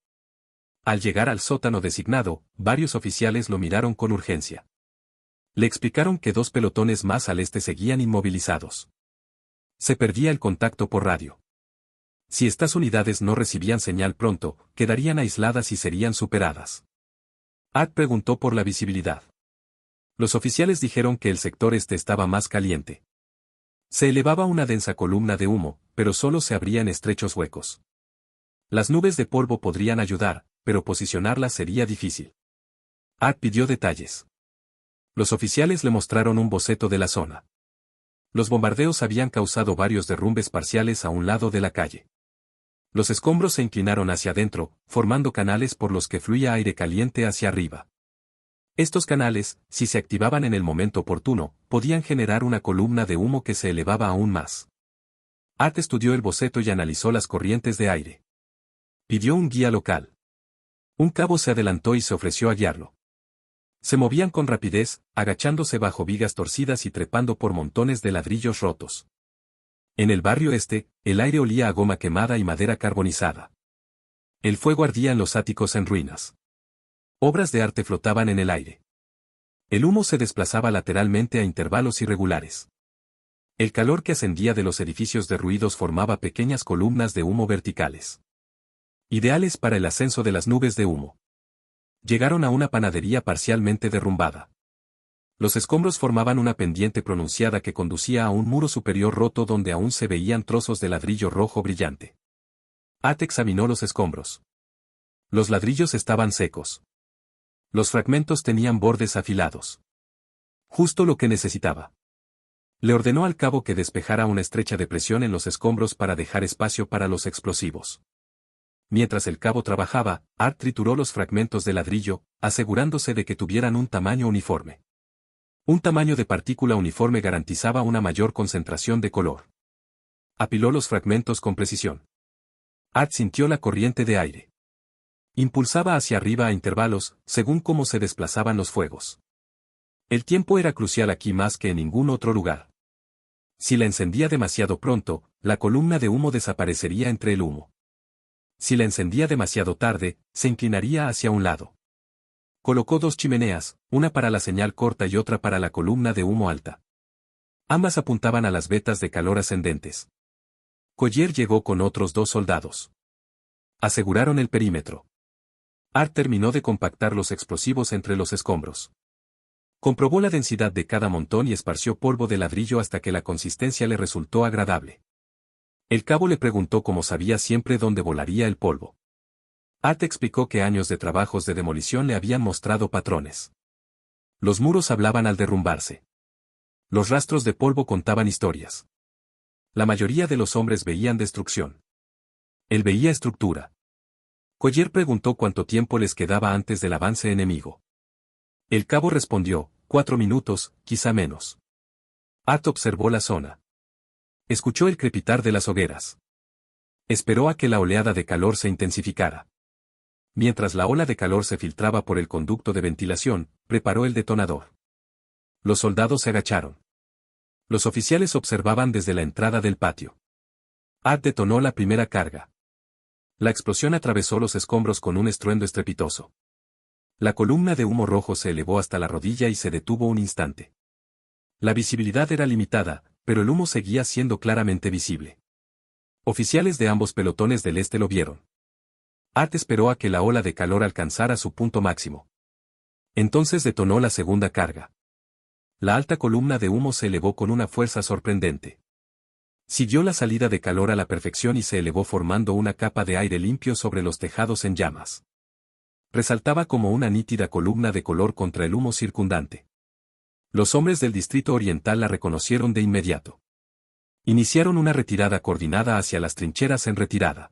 Al llegar al sótano designado, varios oficiales lo miraron con urgencia. Le explicaron que 2 pelotones más al este seguían inmovilizados. Se perdía el contacto por radio. Si estas unidades no recibían señal pronto, quedarían aisladas y serían superadas. At preguntó por la visibilidad. Los oficiales dijeron que el sector este estaba más caliente. Se elevaba una densa columna de humo, pero solo se abría en estrechos huecos. Las nubes de polvo podrían ayudar, pero posicionarlas sería difícil. At pidió detalles. Los oficiales le mostraron un boceto de la zona. Los bombardeos habían causado varios derrumbes parciales a un lado de la calle. Los escombros se inclinaron hacia adentro, formando canales por los que fluía aire caliente hacia arriba. Estos canales, si se activaban en el momento oportuno, podían generar una columna de humo que se elevaba aún más. At estudió el boceto y analizó las corrientes de aire. Pidió un guía local. Un cabo se adelantó y se ofreció a guiarlo. Se movían con rapidez, agachándose bajo vigas torcidas y trepando por montones de ladrillos rotos. En el barrio este, el aire olía a goma quemada y madera carbonizada. El fuego ardía en los áticos en ruinas. Obras de arte flotaban en el aire. El humo se desplazaba lateralmente a intervalos irregulares. El calor que ascendía de los edificios derruidos formaba pequeñas columnas de humo verticales. Ideales para el ascenso de las nubes de humo. Llegaron a una panadería parcialmente derrumbada. Los escombros formaban una pendiente pronunciada que conducía a un muro superior roto donde aún se veían trozos de ladrillo rojo brillante. At examinó los escombros. Los ladrillos estaban secos. Los fragmentos tenían bordes afilados. Justo lo que necesitaba. Le ordenó al cabo que despejara una estrecha depresión en los escombros para dejar espacio para los explosivos. Mientras el cabo trabajaba, Art trituró los fragmentos de ladrillo, asegurándose de que tuvieran un tamaño uniforme. Un tamaño de partícula uniforme garantizaba una mayor concentración de color. Apiló los fragmentos con precisión. Art sintió la corriente de aire. Impulsaba hacia arriba a intervalos, según cómo se desplazaban los fuegos. El tiempo era crucial aquí más que en ningún otro lugar. Si la encendía demasiado pronto, la columna de humo desaparecería entre el humo. Si la encendía demasiado tarde, se inclinaría hacia un lado. Colocó 2 chimeneas, una para la señal corta y otra para la columna de humo alta. Ambas apuntaban a las vetas de calor ascendentes. Collier llegó con otros 2 soldados. Aseguraron el perímetro. Art terminó de compactar los explosivos entre los escombros. Comprobó la densidad de cada montón y esparció polvo de ladrillo hasta que la consistencia le resultó agradable. El cabo le preguntó cómo sabía siempre dónde volaría el polvo. Art explicó que años de trabajos de demolición le habían mostrado patrones. Los muros hablaban al derrumbarse. Los rastros de polvo contaban historias. La mayoría de los hombres veían destrucción. Él veía estructura. Collier preguntó cuánto tiempo les quedaba antes del avance enemigo. El cabo respondió, 4 minutos, quizá menos. Art observó la zona. Escuchó el crepitar de las hogueras. Esperó a que la oleada de calor se intensificara. Mientras la ola de calor se filtraba por el conducto de ventilación, preparó el detonador. Los soldados se agacharon. Los oficiales observaban desde la entrada del patio. Art detonó la primera carga. La explosión atravesó los escombros con un estruendo estrepitoso. La columna de humo rojo se elevó hasta la rodilla y se detuvo un instante. La visibilidad era limitada, pero el humo seguía siendo claramente visible. Oficiales de ambos pelotones del este lo vieron. Art esperó a que la ola de calor alcanzara su punto máximo. Entonces detonó la segunda carga. La alta columna de humo se elevó con una fuerza sorprendente. Siguió la salida de calor a la perfección y se elevó formando una capa de aire limpio sobre los tejados en llamas. Resaltaba como una nítida columna de color contra el humo circundante. Los hombres del Distrito Oriental la reconocieron de inmediato. Iniciaron una retirada coordinada hacia las trincheras en retirada.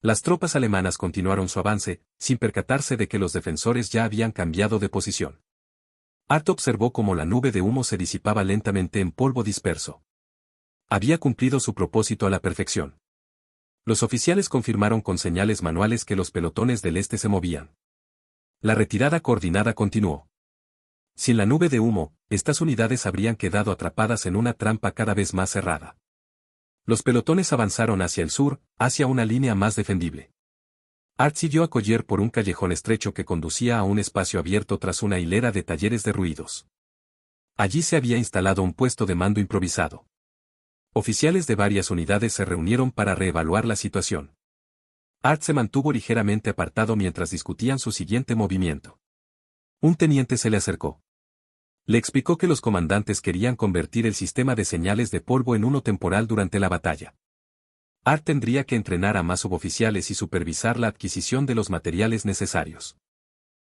Las tropas alemanas continuaron su avance, sin percatarse de que los defensores ya habían cambiado de posición. Art observó cómo la nube de humo se disipaba lentamente en polvo disperso. Había cumplido su propósito a la perfección. Los oficiales confirmaron con señales manuales que los pelotones del este se movían. La retirada coordinada continuó. Sin la nube de humo, estas unidades habrían quedado atrapadas en una trampa cada vez más cerrada. Los pelotones avanzaron hacia el sur, hacia una línea más defendible. Art siguió a Collier por un callejón estrecho que conducía a un espacio abierto tras una hilera de talleres de ruidos. Allí se había instalado un puesto de mando improvisado. Oficiales de varias unidades se reunieron para reevaluar la situación. Art se mantuvo ligeramente apartado mientras discutían su siguiente movimiento. Un teniente se le acercó. Le explicó que los comandantes querían convertir el sistema de señales de polvo en uno temporal durante la batalla. Art tendría que entrenar a más suboficiales y supervisar la adquisición de los materiales necesarios.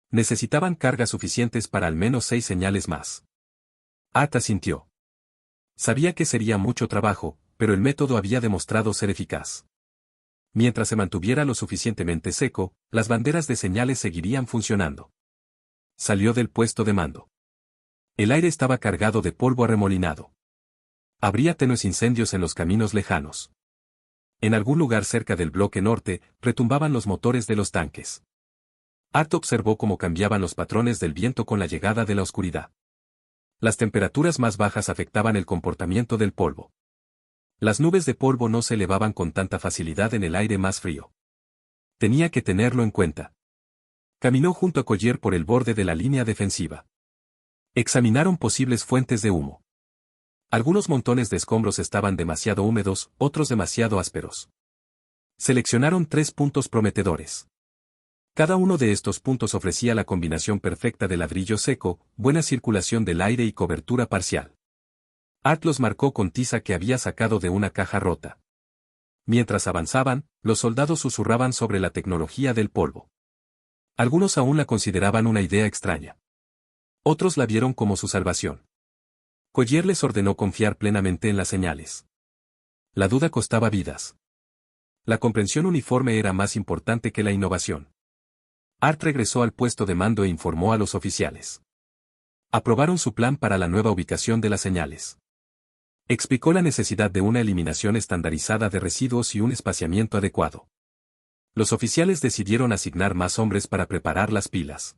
Necesitaban cargas suficientes para al menos 6 señales más. Art asintió. Sabía que sería mucho trabajo, pero el método había demostrado ser eficaz. Mientras se mantuviera lo suficientemente seco, las banderas de señales seguirían funcionando. Salió del puesto de mando. El aire estaba cargado de polvo arremolinado. Habría tenues incendios en los caminos lejanos. En algún lugar cerca del bloque norte, retumbaban los motores de los tanques. Art observó cómo cambiaban los patrones del viento con la llegada de la oscuridad. Las temperaturas más bajas afectaban el comportamiento del polvo. Las nubes de polvo no se elevaban con tanta facilidad en el aire más frío. Tenía que tenerlo en cuenta. Caminó junto a Collier por el borde de la línea defensiva. Examinaron posibles fuentes de humo. Algunos montones de escombros estaban demasiado húmedos, otros demasiado ásperos. Seleccionaron 3 puntos prometedores. Cada uno de estos puntos ofrecía la combinación perfecta de ladrillo seco, buena circulación del aire y cobertura parcial. Art los marcó con tiza que había sacado de una caja rota. Mientras avanzaban, los soldados susurraban sobre la tecnología del polvo. Algunos aún la consideraban una idea extraña. Otros la vieron como su salvación. Collier les ordenó confiar plenamente en las señales. La duda costaba vidas. La comprensión uniforme era más importante que la innovación. Art regresó al puesto de mando e informó a los oficiales. Aprobaron su plan para la nueva ubicación de las señales. Explicó la necesidad de una eliminación estandarizada de residuos y un espaciamiento adecuado. Los oficiales decidieron asignar más hombres para preparar las pilas.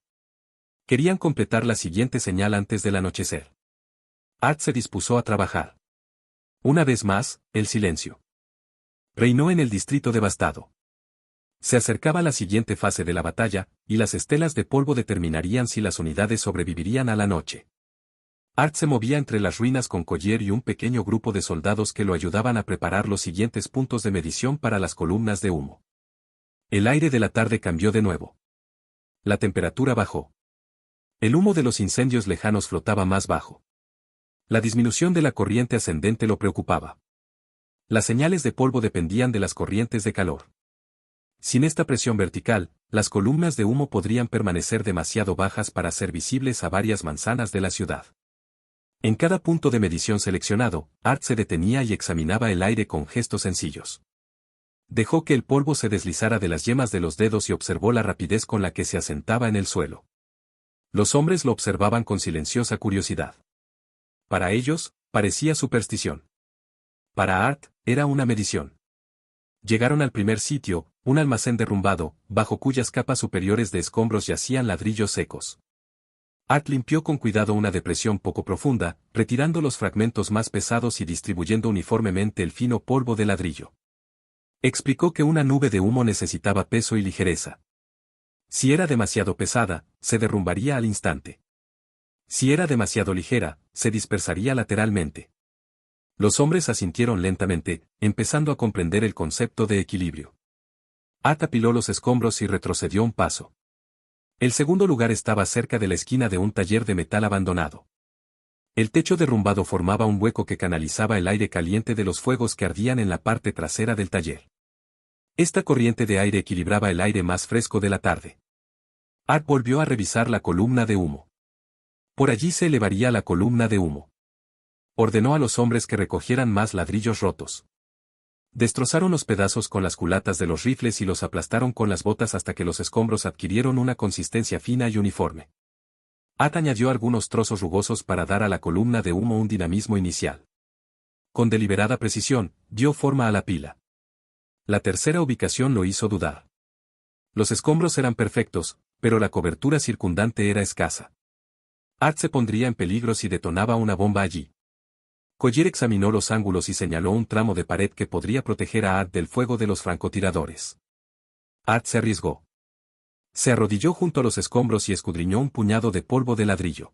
Querían completar la siguiente señal antes del anochecer. Art se dispuso a trabajar. Una vez más, el silencio. Reinó en el distrito devastado. Se acercaba la siguiente fase de la batalla, y las estelas de polvo determinarían si las unidades sobrevivirían a la noche. Art se movía entre las ruinas con Collier y un pequeño grupo de soldados que lo ayudaban a preparar los siguientes puntos de medición para las columnas de humo. El aire de la tarde cambió de nuevo. La temperatura bajó. El humo de los incendios lejanos flotaba más bajo. La disminución de la corriente ascendente lo preocupaba. Las señales de polvo dependían de las corrientes de calor. Sin esta presión vertical, las columnas de humo podrían permanecer demasiado bajas para ser visibles a varias manzanas de la ciudad. En cada punto de medición seleccionado, Art se detenía y examinaba el aire con gestos sencillos. Dejó que el polvo se deslizara de las yemas de los dedos y observó la rapidez con la que se asentaba en el suelo. Los hombres lo observaban con silenciosa curiosidad. Para ellos, parecía superstición. Para Art, era una medición. Llegaron al primer sitio, un almacén derrumbado, bajo cuyas capas superiores de escombros yacían ladrillos secos. Art limpió con cuidado una depresión poco profunda, retirando los fragmentos más pesados y distribuyendo uniformemente el fino polvo de ladrillo. Explicó que una nube de humo necesitaba peso y ligereza. Si era demasiado pesada, se derrumbaría al instante. Si era demasiado ligera, se dispersaría lateralmente. Los hombres asintieron lentamente, empezando a comprender el concepto de equilibrio. Art apiló los escombros y retrocedió un paso. El segundo lugar estaba cerca de la esquina de un taller de metal abandonado. El techo derrumbado formaba un hueco que canalizaba el aire caliente de los fuegos que ardían en la parte trasera del taller. Esta corriente de aire equilibraba el aire más fresco de la tarde. Art volvió a revisar la columna de humo. Por allí se elevaría la columna de humo. Ordenó a los hombres que recogieran más ladrillos rotos. Destrozaron los pedazos con las culatas de los rifles y los aplastaron con las botas hasta que los escombros adquirieron una consistencia fina y uniforme. Art añadió algunos trozos rugosos para dar a la columna de humo un dinamismo inicial. Con deliberada precisión, dio forma a la pila. La tercera ubicación lo hizo dudar. Los escombros eran perfectos, pero la cobertura circundante era escasa. Art se pondría en peligro si detonaba una bomba allí. Collier examinó los ángulos y señaló un tramo de pared que podría proteger a Art del fuego de los francotiradores. Art se arriesgó. Se arrodilló junto a los escombros y escudriñó un puñado de polvo de ladrillo.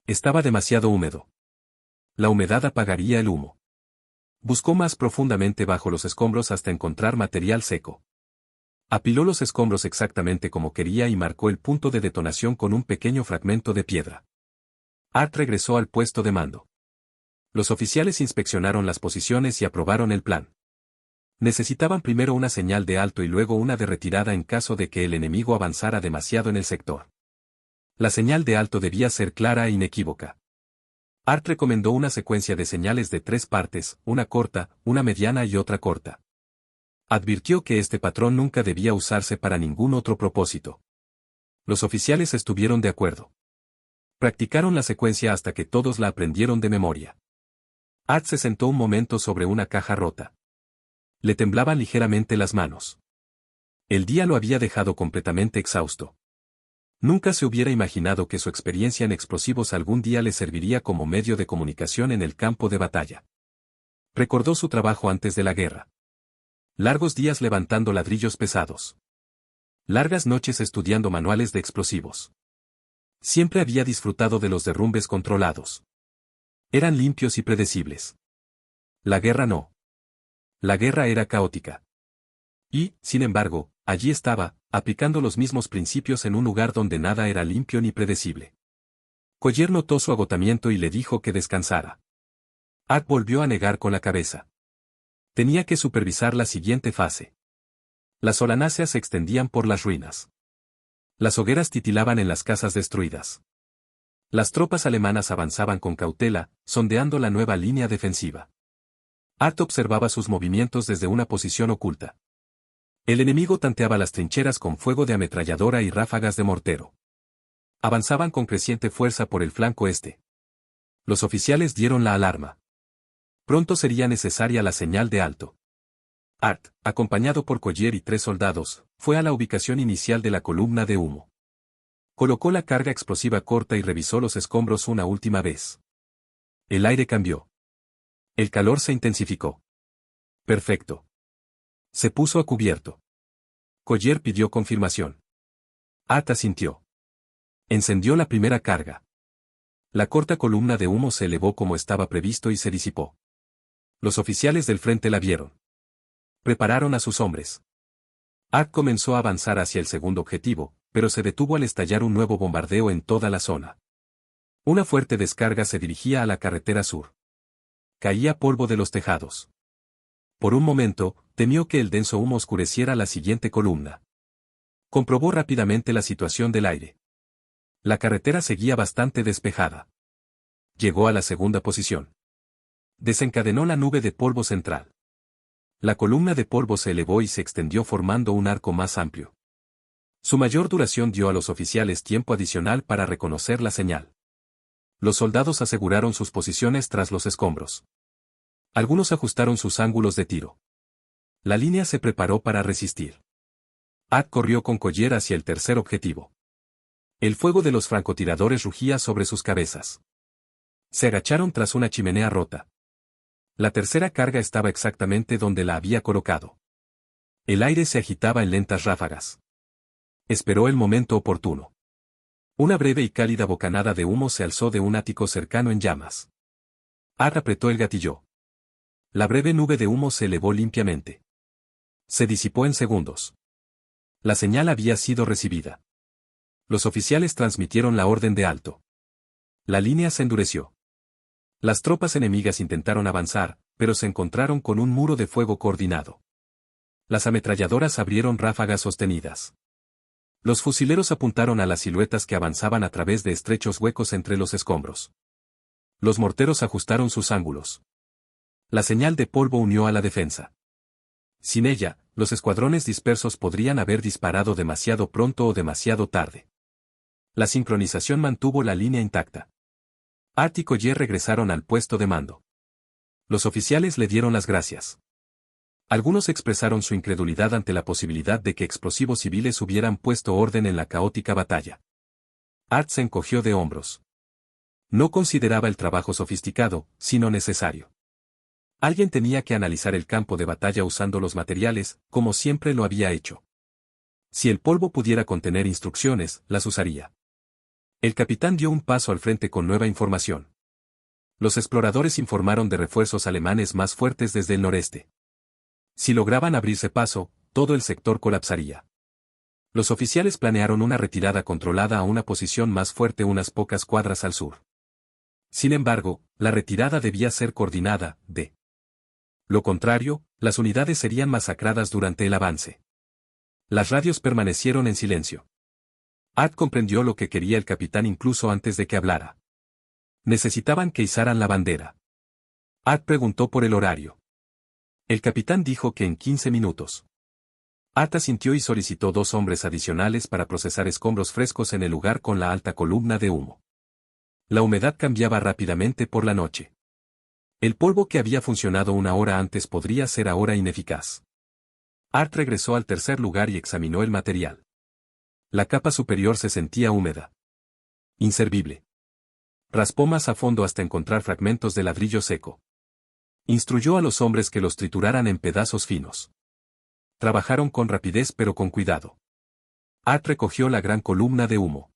Estaba demasiado húmedo. La humedad apagaría el humo. Buscó más profundamente bajo los escombros hasta encontrar material seco. Apiló los escombros exactamente como quería y marcó el punto de detonación con un pequeño fragmento de piedra. Art regresó al puesto de mando. Los oficiales inspeccionaron las posiciones y aprobaron el plan. Necesitaban primero una señal de alto y luego una de retirada en caso de que el enemigo avanzara demasiado en el sector. La señal de alto debía ser clara e inequívoca. Art recomendó una secuencia de señales de 3 partes, una corta, una mediana y otra corta. Advirtió que este patrón nunca debía usarse para ningún otro propósito. Los oficiales estuvieron de acuerdo. Practicaron la secuencia hasta que todos la aprendieron de memoria. Art se sentó un momento sobre una caja rota. Le temblaban ligeramente las manos. El día lo había dejado completamente exhausto. Nunca se hubiera imaginado que su experiencia en explosivos algún día le serviría como medio de comunicación en el campo de batalla. Recordó su trabajo antes de la guerra. Largos días levantando ladrillos pesados. Largas noches estudiando manuales de explosivos. Siempre había disfrutado de los derrumbes controlados. Eran limpios y predecibles. La guerra no. La guerra era caótica. Y, sin embargo, allí estaba, aplicando los mismos principios en un lugar donde nada era limpio ni predecible. Collier notó su agotamiento y le dijo que descansara. Art volvió a negar con la cabeza. Tenía que supervisar la siguiente fase. Las solanáceas se extendían por las ruinas. Las hogueras titilaban en las casas destruidas. Las tropas alemanas avanzaban con cautela, sondeando la nueva línea defensiva. Art observaba sus movimientos desde una posición oculta. El enemigo tanteaba las trincheras con fuego de ametralladora y ráfagas de mortero. Avanzaban con creciente fuerza por el flanco este. Los oficiales dieron la alarma. Pronto sería necesaria la señal de alto. Art, acompañado por Collier y 3 soldados, fue a la ubicación inicial de la columna de humo. Colocó la carga explosiva corta y revisó los escombros una última vez. El aire cambió. El calor se intensificó. Perfecto. Se puso a cubierto. Collier pidió confirmación. Art asintió. Encendió la primera carga. La corta columna de humo se elevó como estaba previsto y se disipó. Los oficiales del frente la vieron. Prepararon a sus hombres. Art comenzó a avanzar hacia el segundo objetivo, pero se detuvo al estallar un nuevo bombardeo en toda la zona. Una fuerte descarga se dirigía a la carretera sur. Caía polvo de los tejados. Por un momento, temió que el denso humo oscureciera la siguiente columna. Comprobó rápidamente la situación del aire. La carretera seguía bastante despejada. Llegó a la segunda posición. Desencadenó la nube de polvo central. La columna de polvo se elevó y se extendió formando un arco más amplio. Su mayor duración dio a los oficiales tiempo adicional para reconocer la señal. Los soldados aseguraron sus posiciones tras los escombros. Algunos ajustaron sus ángulos de tiro. La línea se preparó para resistir. Art corrió con Collier hacia el tercer objetivo. El fuego de los francotiradores rugía sobre sus cabezas. Se agacharon tras una chimenea rota. La tercera carga estaba exactamente donde la había colocado. El aire se agitaba en lentas ráfagas. Esperó el momento oportuno. Una breve y cálida bocanada de humo se alzó de un ático cercano en llamas. Art apretó el gatillo. La breve nube de humo se elevó limpiamente. Se disipó en segundos. La señal había sido recibida. Los oficiales transmitieron la orden de alto. La línea se endureció. Las tropas enemigas intentaron avanzar, pero se encontraron con un muro de fuego coordinado. Las ametralladoras abrieron ráfagas sostenidas. Los fusileros apuntaron a las siluetas que avanzaban a través de estrechos huecos entre los escombros. Los morteros ajustaron sus ángulos. La señal de polvo unió a la defensa. Sin ella, los escuadrones dispersos podrían haber disparado demasiado pronto o demasiado tarde. La sincronización mantuvo la línea intacta. Art y Collier regresaron al puesto de mando. Los oficiales le dieron las gracias. Algunos expresaron su incredulidad ante la posibilidad de que explosivos civiles hubieran puesto orden en la caótica batalla. Art se encogió de hombros. No consideraba el trabajo sofisticado, sino necesario. Alguien tenía que analizar el campo de batalla usando los materiales, como siempre lo había hecho. Si el polvo pudiera contener instrucciones, las usaría. El capitán dio un paso al frente con nueva información. Los exploradores informaron de refuerzos alemanes más fuertes desde el noreste. Si lograban abrirse paso, todo el sector colapsaría. Los oficiales planearon una retirada controlada a una posición más fuerte unas pocas cuadras al sur. Sin embargo, la retirada debía ser coordinada, de lo contrario, las unidades serían masacradas durante el avance. Las radios permanecieron en silencio. Art comprendió lo que quería el capitán incluso antes de que hablara. Necesitaban que izaran la bandera. Art preguntó por el horario. El capitán dijo que en 15 minutos. Art asintió y solicitó 2 hombres adicionales para procesar escombros frescos en el lugar con la alta columna de humo. La humedad cambiaba rápidamente por la noche. El polvo que había funcionado una hora antes podría ser ahora ineficaz. Art regresó al tercer lugar y examinó el material. La capa superior se sentía húmeda. Inservible. Raspó más a fondo hasta encontrar fragmentos de ladrillo seco. Instruyó a los hombres que los trituraran en pedazos finos. Trabajaron con rapidez pero con cuidado. Art recogió la gran columna de humo.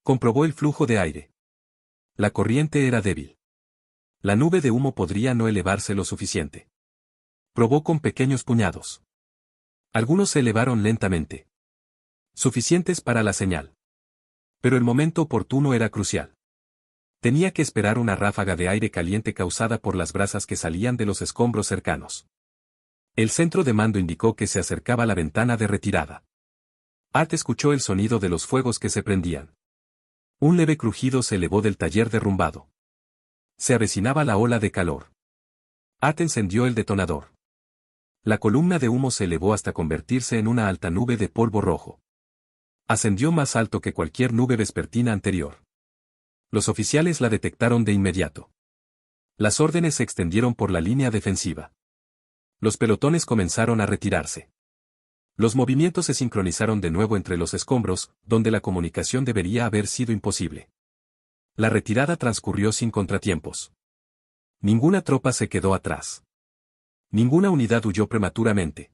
Comprobó el flujo de aire. La corriente era débil. La nube de humo podría no elevarse lo suficiente. Probó con pequeños puñados. Algunos se elevaron lentamente. Suficientes para la señal. Pero el momento oportuno era crucial. Tenía que esperar una ráfaga de aire caliente causada por las brasas que salían de los escombros cercanos. El centro de mando indicó que se acercaba la ventana de retirada. Art escuchó el sonido de los fuegos que se prendían. Un leve crujido se elevó del taller derrumbado. Se avecinaba la ola de calor. Art encendió el detonador. La columna de humo se elevó hasta convertirse en una alta nube de polvo rojo. Ascendió más alto que cualquier nube vespertina anterior. Los oficiales la detectaron de inmediato. Las órdenes se extendieron por la línea defensiva. Los pelotones comenzaron a retirarse. Los movimientos se sincronizaron de nuevo entre los escombros, donde la comunicación debería haber sido imposible. La retirada transcurrió sin contratiempos. Ninguna tropa se quedó atrás. Ninguna unidad huyó prematuramente.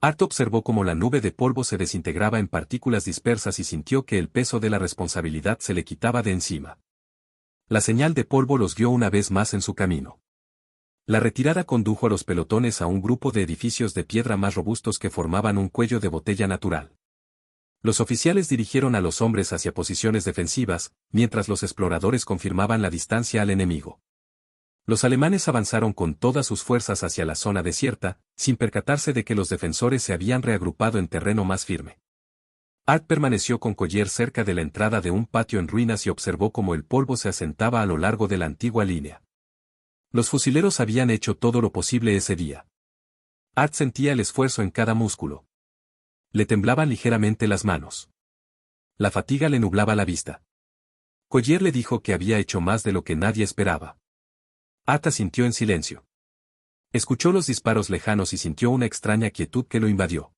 Art observó cómo la nube de polvo se desintegraba en partículas dispersas y sintió que el peso de la responsabilidad se le quitaba de encima. La señal de polvo los guió una vez más en su camino. La retirada condujo a los pelotones a un grupo de edificios de piedra más robustos que formaban un cuello de botella natural. Los oficiales dirigieron a los hombres hacia posiciones defensivas, mientras los exploradores confirmaban la distancia al enemigo. Los alemanes avanzaron con todas sus fuerzas hacia la zona desierta, sin percatarse de que los defensores se habían reagrupado en terreno más firme. Art permaneció con Collier cerca de la entrada de un patio en ruinas y observó cómo el polvo se asentaba a lo largo de la antigua línea. Los fusileros habían hecho todo lo posible ese día. Art sentía el esfuerzo en cada músculo. Le temblaban ligeramente las manos. La fatiga le nublaba la vista. Collier le dijo que había hecho más de lo que nadie esperaba. Art asintió en silencio. Escuchó los disparos lejanos y sintió una extraña quietud que lo invadió.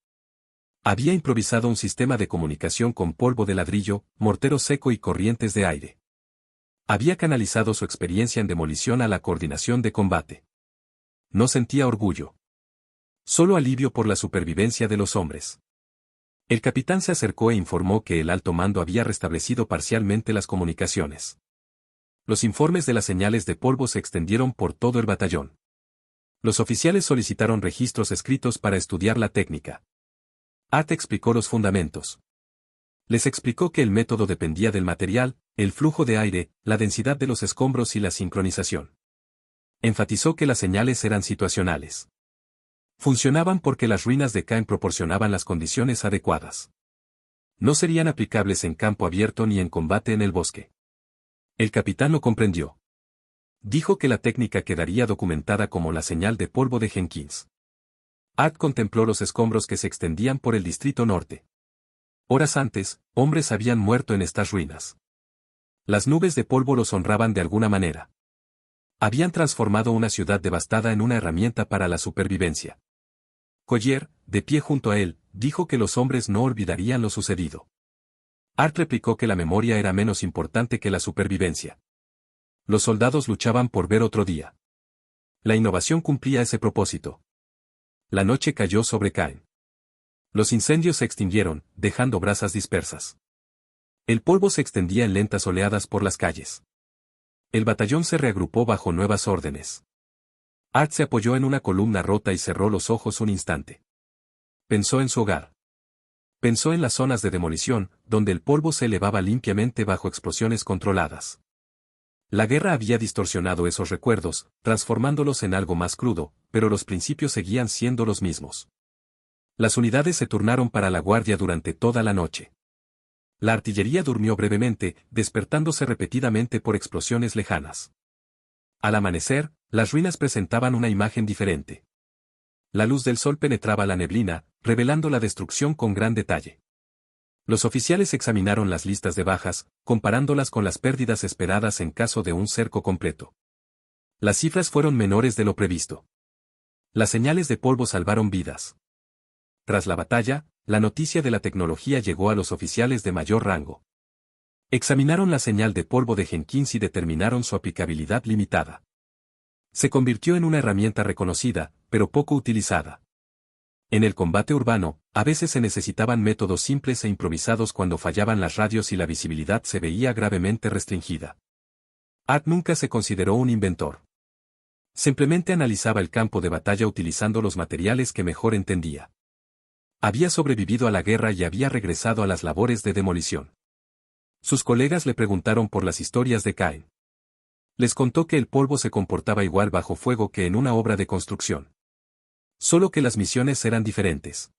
Había improvisado un sistema de comunicación con polvo de ladrillo, mortero seco y corrientes de aire. Había canalizado su experiencia en demolición a la coordinación de combate. No sentía orgullo. Solo alivio por la supervivencia de los hombres. El capitán se acercó e informó que el alto mando había restablecido parcialmente las comunicaciones. Los informes de las señales de polvo se extendieron por todo el batallón. Los oficiales solicitaron registros escritos para estudiar la técnica. Art explicó los fundamentos. Les explicó que el método dependía del material, el flujo de aire, la densidad de los escombros y la sincronización. Enfatizó que las señales eran situacionales. Funcionaban porque las ruinas de Caen proporcionaban las condiciones adecuadas. No serían aplicables en campo abierto ni en combate en el bosque. El capitán lo comprendió. Dijo que la técnica quedaría documentada como la señal de polvo de Jenkins. Art contempló los escombros que se extendían por el distrito norte. Horas antes, hombres habían muerto en estas ruinas. Las nubes de polvo los honraban de alguna manera. Habían transformado una ciudad devastada en una herramienta para la supervivencia. Collier, de pie junto a él, dijo que los hombres no olvidarían lo sucedido. Art replicó que la memoria era menos importante que la supervivencia. Los soldados luchaban por ver otro día. La innovación cumplía ese propósito. La noche cayó sobre Caen. Los incendios se extinguieron, dejando brasas dispersas. El polvo se extendía en lentas oleadas por las calles. El batallón se reagrupó bajo nuevas órdenes. Art se apoyó en una columna rota y cerró los ojos un instante. Pensó en su hogar. Pensó en las zonas de demolición, donde el polvo se elevaba limpiamente bajo explosiones controladas. La guerra había distorsionado esos recuerdos, transformándolos en algo más crudo, pero los principios seguían siendo los mismos. Las unidades se turnaron para la guardia durante toda la noche. La artillería durmió brevemente, despertándose repetidamente por explosiones lejanas. Al amanecer, las ruinas presentaban una imagen diferente. La luz del sol penetraba la neblina, revelando la destrucción con gran detalle. Los oficiales examinaron las listas de bajas, comparándolas con las pérdidas esperadas en caso de un cerco completo. Las cifras fueron menores de lo previsto. Las señales de polvo salvaron vidas. Tras la batalla, la noticia de la tecnología llegó a los oficiales de mayor rango. Examinaron la señal de polvo de Jenkins y determinaron su aplicabilidad limitada. Se convirtió en una herramienta reconocida, pero poco utilizada. En el combate urbano, a veces se necesitaban métodos simples e improvisados cuando fallaban las radios y la visibilidad se veía gravemente restringida. Art nunca se consideró un inventor. Simplemente analizaba el campo de batalla utilizando los materiales que mejor entendía. Había sobrevivido a la guerra y había regresado a las labores de demolición. Sus colegas le preguntaron por las historias de Caen. Les contó que el polvo se comportaba igual bajo fuego que en una obra de construcción. Solo que las misiones eran diferentes.